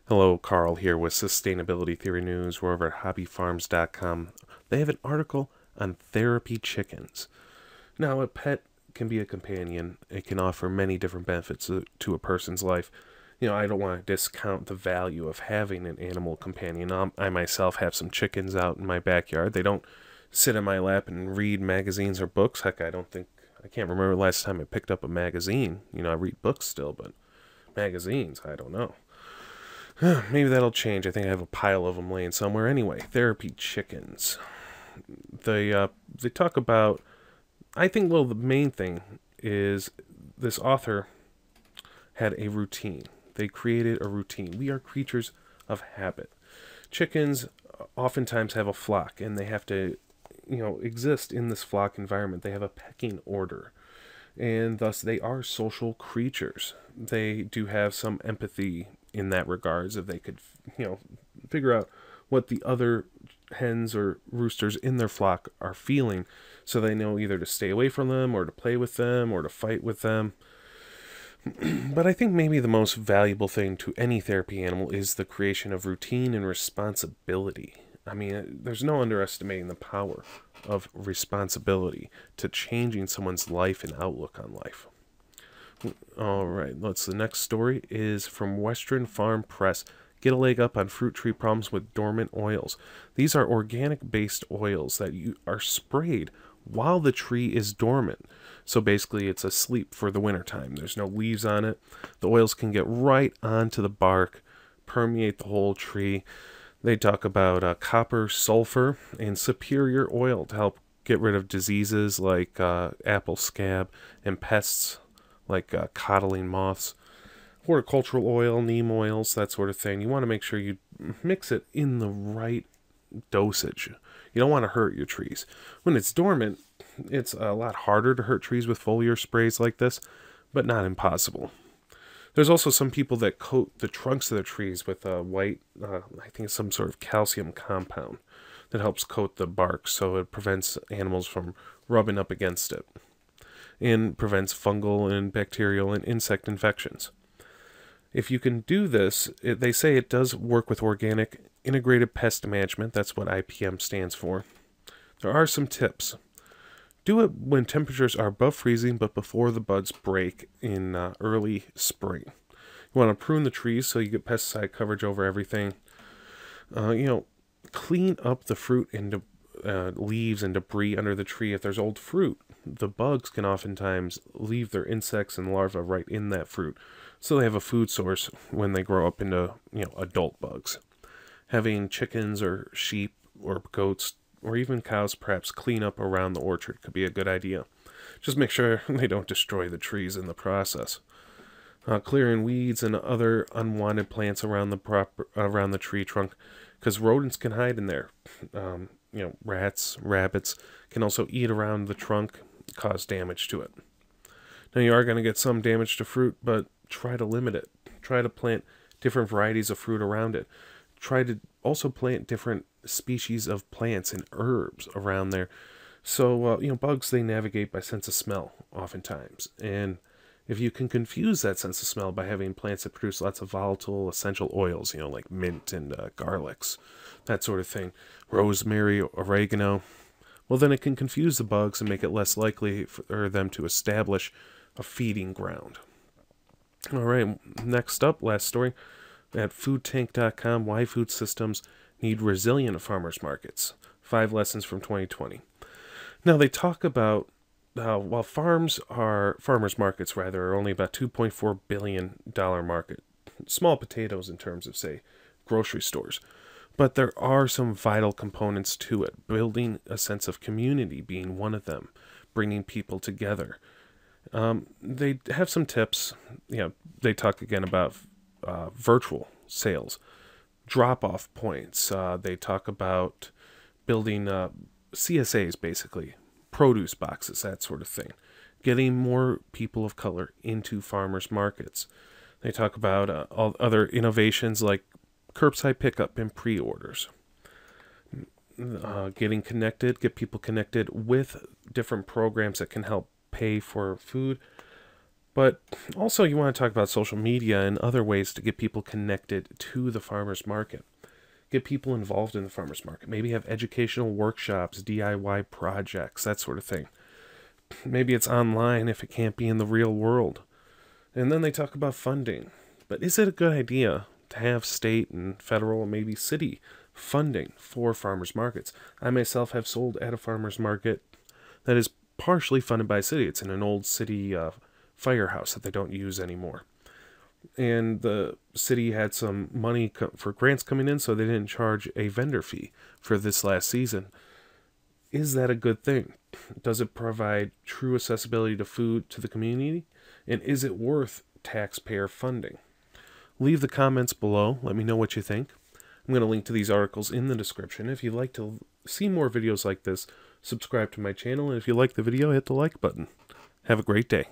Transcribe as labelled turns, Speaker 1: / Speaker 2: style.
Speaker 1: Hello, Carl here with Sustainability Theory News. We're over at hobbyfarms.com. They have an article on therapy chickens. Now, a pet can be a companion. It can offer many different benefits to a person's life. I don't want to discount the value of having an animal companion. I myself have some chickens out in my backyard. They don't sit in my lap and read magazines or books. Heck, I can't remember the last time I picked up a magazine. I read books still, but magazines, I don't know. Maybe that'll change. I think I have a pile of them laying somewhere. Anyway, therapy chickens. They talk about. I think the main thing is this author had a routine. They created a routine. We are creatures of habit. Chickens oftentimes have a flock, and they have to, exist in this flock environment. They have a pecking order, and thus they are social creatures. They do have some empathy in that regards, if they could, figure out what the other hens or roosters in their flock are feeling, so they know either to stay away from them or to play with them or to fight with them. But I think maybe the most valuable thing to any therapy animal is the creation of routine and responsibility. I mean, there's no underestimating the power of responsibility to changing someone's life and outlook on life. All right, the next story is from Western Farm Press. Get a leg up on fruit tree problems with dormant oils. These are organic-based oils that are sprayed while the tree is dormant. So basically, it's asleep for the wintertime. There's no leaves on it. The oils can get right onto the bark, permeate the whole tree. They talk about copper, sulfur, and superior oil to help get rid of diseases like apple scab and pests like coddling moths. Horticultural oil, neem oils, that sort of thing. You want to make sure you mix it in the right dosage. You don't want to hurt your trees. When it's dormant, it's a lot harder to hurt trees with foliar sprays like this, but not impossible. There's also some people that coat the trunks of the trees with a white, I think it's some sort of calcium compound that helps coat the bark, so it prevents animals from rubbing up against it and prevents fungal and bacterial and insect infections. If you can do this, they say it does work with organic integrated pest management. That's what IPM stands for. There are some tips. Do it when temperatures are above freezing, but before the buds break in early spring. You want to prune the trees so you get pesticide coverage over everything. Clean up the fruit and leaves and debris under the tree. If there's old fruit, the bugs can oftentimes leave their insects and larvae right in that fruit, so they have a food source when they grow up into adult bugs. Having chickens or sheep or goats or even cows perhaps clean up around the orchard could be a good idea. Just make sure they don't destroy the trees in the process. Clearing weeds and other unwanted plants around the tree trunk, because rodents can hide in there. Rats, rabbits can also eat around the trunk, cause damage to it. Now, you are going to get some damage to fruit, but try to limit it. Try to plant different varieties of fruit around it. Try to also plant different species of plants and herbs around there. So, bugs, they navigate by sense of smell oftentimes. And if you can confuse that sense of smell by having plants that produce lots of volatile essential oils, like mint and garlics, that sort of thing, rosemary, oregano, well, then it can confuse the bugs and make it less likely for them to establish a feeding ground. All right, next up, last story, at foodtank.com, why food systems need resilient farmers markets. 5 lessons from 2020. Now, they talk about while farmers markets are only about $2.4 billion market, small potatoes in terms of, say, grocery stores. But there are some vital components to it, building a sense of community being one of them, bringing people together. They have some tips. They talk again about virtual sales, drop-off points. They talk about building CSAs, basically, produce boxes, that sort of thing. Getting more people of color into farmers markets. They talk about all other innovations like curbside pickup and pre-orders. Get people connected with different programs that can help pay for food, But also you want to talk about social media and other ways to get people connected to the farmer's market. Get people involved in the farmer's market. Maybe have educational workshops, DIY projects, that sort of thing. Maybe it's online if it can't be in the real world. And then they talk about funding. But is it a good idea to have state and federal and maybe city funding for farmers markets? I myself have sold at a farmer's market that is partially funded by a city. It's in an old city firehouse that they don't use anymore. And the city had some money for grants coming in, so they didn't charge a vendor fee for this last season. Is that a good thing? Does it provide true accessibility to food to the community? And is it worth taxpayer funding? Leave the comments below. Let me know what you think. I'm going to link to these articles in the description. If you'd like to see more videos like this, subscribe to my channel. And if you like the video, hit the like button. Have a great day.